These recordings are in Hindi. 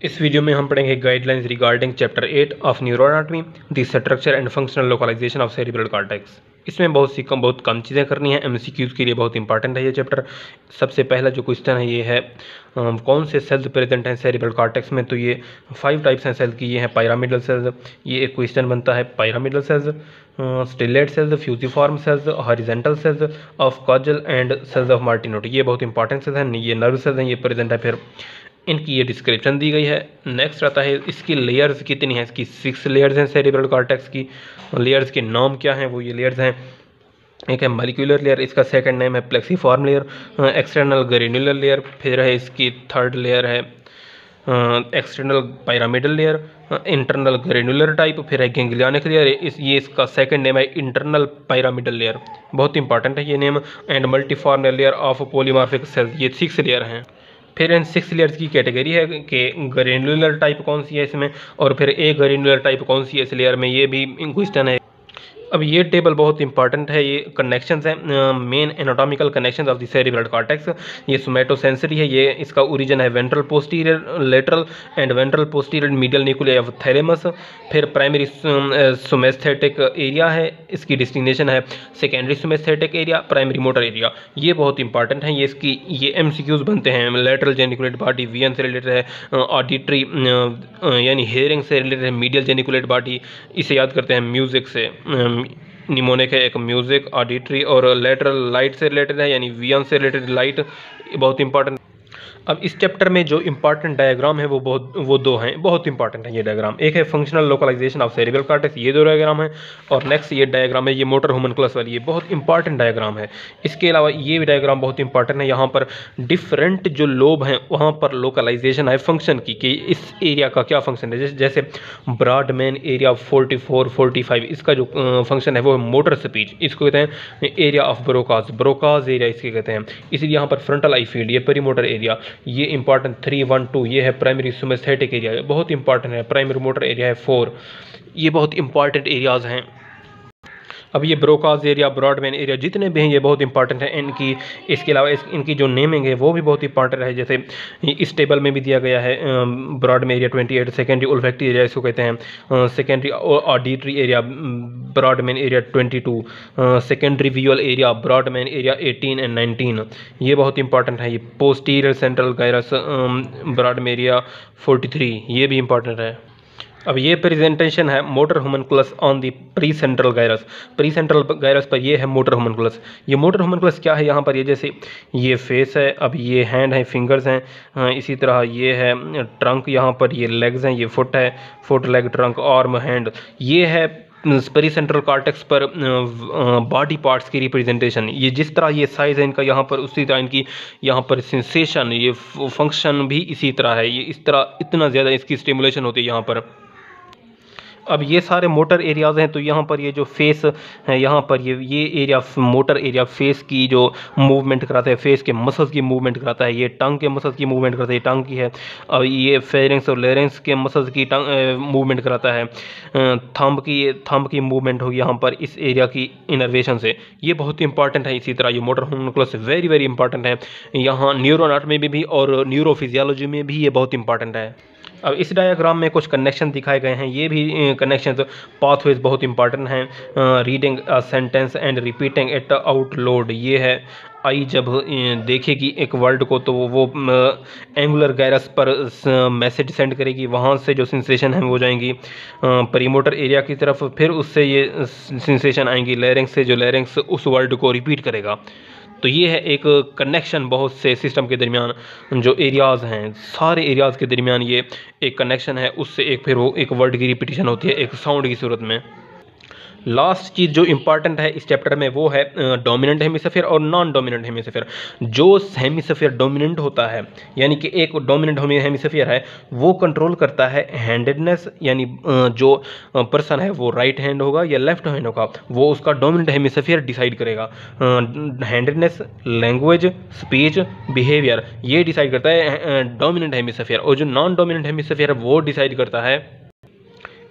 इस वीडियो में हम पढ़ेंगे guidelines regarding chapter 8 of neuro anatomy the structure and functional localization of cerebral cortex. इसमें बहुत कम चीज़ें करनी है। एमसीक्यूज़ के लिए बहुत इंपॉर्टेंट है ये चैप्टर। सबसे पहला जो क्वेश्चन है ये है कौन से सेल्स प्रेजेंट हैं सेरिब्रल कॉर्टेक्स में। तो ये 5 टाइप्स हैं सेल की। ये हैं पायरामिडल सेल्स, ये एक क्वेश्चन बनता है। Pyramidal cells, stellate cells, fusiform cells, horizontal cells of Cajal and cells of Martinotti. ये बहुत इंपॉर्टेंट सेल्स हैं। ये नर्व सेल्स हैं, ये प्रेजेंट है। फिर इनकी ये डिस्क्रिप्शन दी गई है। नेक्स्ट आता है इसकी लेयर्स कितनी हैं। इसकी 6 लेयर्स हैं सेरिब्रल कॉर्टेक्स की। लेयर्स के नाम क्या हैं, वो ये लेयर्स हैं। एक है मॉलिक्यूलर लेयर, इसका सेकंड नेम है plexiform layer, external granular layer. फिर है इसकी थर्ड लेयर है external pyramidal layer, internal granular type. फिर है गेंग्लियनिक लेयर, ये इसका सेकंड नेम है इंटरनल पिरामिडल लेयर। बहुत इंपॉर्टेंट है ये name. And multiform layer of polymorphic cells. ये 6 लेयर हैं। फिर इन 6 लेयर्स की कैटेगरी है कि ग्रेन्युलर टाइप कौन सी है इसमें, और फिर ए ग्रेन्युलर टाइप कौन सी है इस लेयर में। ये भी क्वेश्चन है। अब ये टेबल बहुत इंपॉर्टेंट है। ये कनेक्शंस हैं, main anatomical connections of the cerebral cortex. ये सोमैटोसेंसरी है। ये इसका ओरिजिन है ventral posterior lateral and ventral posterior medial nucleus of thalamus. फिर प्राइमरी सोमेस्थेटिक एरिया है, इसकी डेस्टिनेशन है secondary somesthetic area, primary motor area. ये बहुत इंपॉर्टेंट है। ये एमसीक्यूज बनते हैं। लेटरल जेनिकुलेट बॉडी वीएन से रिलेटेड है, ऑडिटरी यानी हेयरिंग से रिलेटेड है, मीडियल जेनिकुलेट बॉडी इसे याद करते हैं म्यूजिक से। निमोनिक है एक म्यूजिक, ऑडिटरी, और लेटरल लाइट से रिलेटेड है यानी वियन से रिलेटेड लाइट, बहुत इंपॉर्टेंट। अब इस चैप्टर में जो इंपॉर्टेंट डायग्राम है वो दो हैं, बहुत इंपॉर्टेंट है ये डायग्राम। एक है functional localization of cerebral cortex, ये 2 डायग्राम है। और नेक्स्ट ये डायग्राम है, ये मोटर होम्यूनकुलस वाली, ये बहुत इंपॉर्टेंट डायग्राम है। इसके अलावा ये भी डायग्राम बहुत इंपॉर्टेंट है। यहाँ पर डिफरेंट जो लोब हैं वहाँ पर लोकलाइजेशन है फंक्शन की, कि इस एरिया का क्या फंक्शन है। जैसे ब्रॉडमैन एरिया 44, 45, इसका जो फंक्शन है वो है मोटर स्पीच। इसको कहते हैं एरिया ऑफ ब्रोकाज एरिया इसके कहते हैं। इसलिए यहाँ पर फ्रंटल आई फील्ड, ये पेरीमोटर एरिया। ये इंपॉर्टेंट 3, 1, 2, ये है प्राइमरी सोमेस्थेटिक एरिया, बहुत इंपॉर्टेंट है। प्राइमरी मोटर एरिया है 4, ये बहुत इंपॉर्टेंट एरियाज हैं। अब ये ब्रोकाज एरिया, ब्रॉडमैन एरिया जितने भी हैं ये बहुत इंपॉर्टेंट है इनकी। इसके अलावा इनकी जो नेमिंग है वो भी बहुत इंपॉर्टेंट है। जैसे इस टेबल में भी दिया गया है Brodmann area 28, secondary olfactory area इसको कहते हैं, secondary auditory area Brodmann area 22, secondary visual area Brodmann area 18 and 19, ये बहुत इंपॉर्टेंट है। ये posterior central gyrus Brodmann area 43, ये भी इंपॉर्टेंट है। अब ये प्रेजेंटेशन है motor homunculus on the pre central gyrus. Pre central gyrus पर ये है मोटर होम्यूनकुलस। ये मोटर होम्यूनकुलस क्या है, यहाँ पर ये जैसे ये फेस है, अब ये हैंड है, फिंगर्स हैं, इसी तरह ये है ट्रंक, यहाँ पर ये लेग्स हैं, ये फुट है, foot leg trunk arm hand. ये है प्री सेंट्रल कॉर्टेक्स पर बॉडी पार्ट्स की रिप्रेजेंटेशन। ये जिस तरह ये साइज़ है इनका यहाँ पर, उसी तरह इनकी यहाँ पर सेंसेशन, ये फंक्शन भी इसी तरह है। ये इस तरह इतना ज़्यादा इसकी स्टिमुलेशन होती है यहाँ पर। अब ये सारे मोटर एरियाज़ हैं। तो यहाँ पर ये जो फेस है, यहाँ पर ये एरिया मोटर एरिया फेस की जो मूवमेंट कराता है, फेस के मसल्स की मूवमेंट कराता है। ये टंग के मसल्स की मूवमेंट कराता है, ये टंग की है। और ये फेरिंग्स और लेरिंग्स के मसल्स की मूवमेंट कराता है। थंब की मूवमेंट होगी यहाँ पर इस एरिया की इनर्वेशन से। ये बहुत इंपॉर्टेंट है। इसी तरह ये मोटर होम्यूनकुलस वेरी वेरी इंपॉर्टेंट है। यहाँ न्यूरो एनाटॉमी में भी और न्यूरोफिजियोलॉजी में भी ये बहुत इंपॉर्टेंट है। अब इस डायग्राम में कुछ कनेक्शन दिखाए गए हैं। ये भी कनेक्शंस पाथवेज बहुत इंपॉर्टेंट हैं। Reading a sentence and repeating it out load. ये है आई जब देखेगी एक वर्ड को तो वो एंगुलर गायरस पर मैसेज सेंड करेगी, वहाँ से जो सेंसेशन है वो जाएंगी प्रीमोटर एरिया की तरफ, फिर उससे ये सेंसेशन आएंगी लैरिंग्स से, जो लैरिंग्स उस वर्ड को रिपीट करेगा। तो ये है एक कनेक्शन बहुत से सिस्टम के दरमियान जो एरियाज़ हैं, सारे एरियाज़ के दरमियान ये एक कनेक्शन है। उससे एक फिर वो एक वर्ड की रिपीटिशन होती है एक साउंड की सूरत में। लास्ट चीज़ जो इंपॉर्टेंट है इस चैप्टर में वो है डोमिनेंट हेमिस्फीयर और नॉन डोमिनेंट हेमिस्फीयर। जो हेमिस्फीयर डोमिनेंट होता है, यानी कि एक डोमिनेंट हेमिस्फीयर है, वो कंट्रोल करता है हैंडेडनेस, यानी जो पर्सन है वो राइट हैंड होगा या लेफ्ट हैंड होगा, वो उसका डोमिनेंट हेमिस्फीयर डिसाइड करेगा। हैंडेडनेस, लैंग्वेज, स्पीच, बिहेवियर, ये डिसाइड करता है डोमिनेंट हेमिस्फीयर। और जो नॉन डोमिनेंट हेमिस्फीयर है वो डिसाइड करता है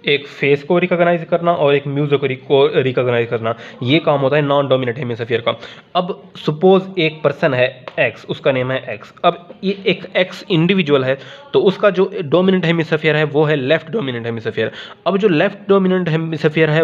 एक फेस को रिकॉग्नाइज करना और एक म्यूजिक को रिकॉग्नाइज करना, ये काम होता है नॉन डोमिनेंट हेमिस्फीयर का। अब सपोज एक पर्सन है एक्स, उसका नेम है एक्स। अब ये एक एक्स इंडिविजुअल है, तो उसका जो डोमिनेंट हेमिस्फीयर है वो है लेफ्ट डोमिनेंट हेमिस्फीयर। अब जो लेफ्ट डोमिनेंट हेमिस्फीयर है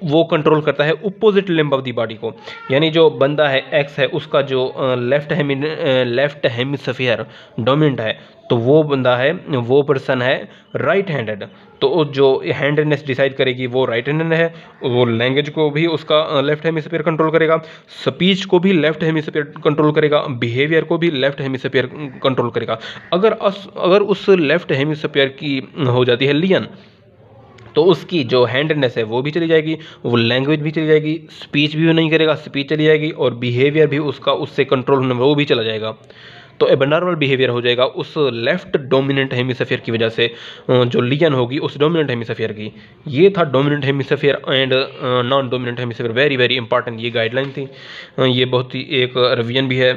वो कंट्रोल करता है opposite limb of the body को, यानी जो बंदा है एक्स है उसका जो लेफ्ट हेमिस्फीयर डोमिनेंट है, तो वो बंदा है, वो पर्सन है राइट हैंडेड। तो जो हैंडेडनेस डिसाइड करेगी वो राइट हैंडेड है, वो लैंग्वेज को भी उसका लेफ्ट हेमिस्फीयर कंट्रोल करेगा, स्पीच को भी लेफ्ट हेमिस्फीयर कंट्रोल करेगा, बिहेवियर को भी लेफ्ट हेमिस्फीयर कंट्रोल करेगा। अगर उस लेफ्ट हेमिस्फीयर की हो जाती है लियन, तो उसकी जो हैंडनेस है वो भी चली जाएगी, वो लैंग्वेज भी चली जाएगी, स्पीच भी नहीं करेगा, स्पीच चली जाएगी, और बिहेवियर भी उसका उससे कंट्रोल होने में वो भी चला जाएगा। तो एबनॉर्मल बिहेवियर हो जाएगा उस लेफ्ट डोमिनेंट हेमिस्फीयर की वजह से, जो लियन होगी उस डोमिनेंट हेमिस्फीयर की। ये था dominant hemisphere and non dominant hemisphere, very very important ये गाइडलाइन थी। ये बहुत ही एक रिवीजन भी है।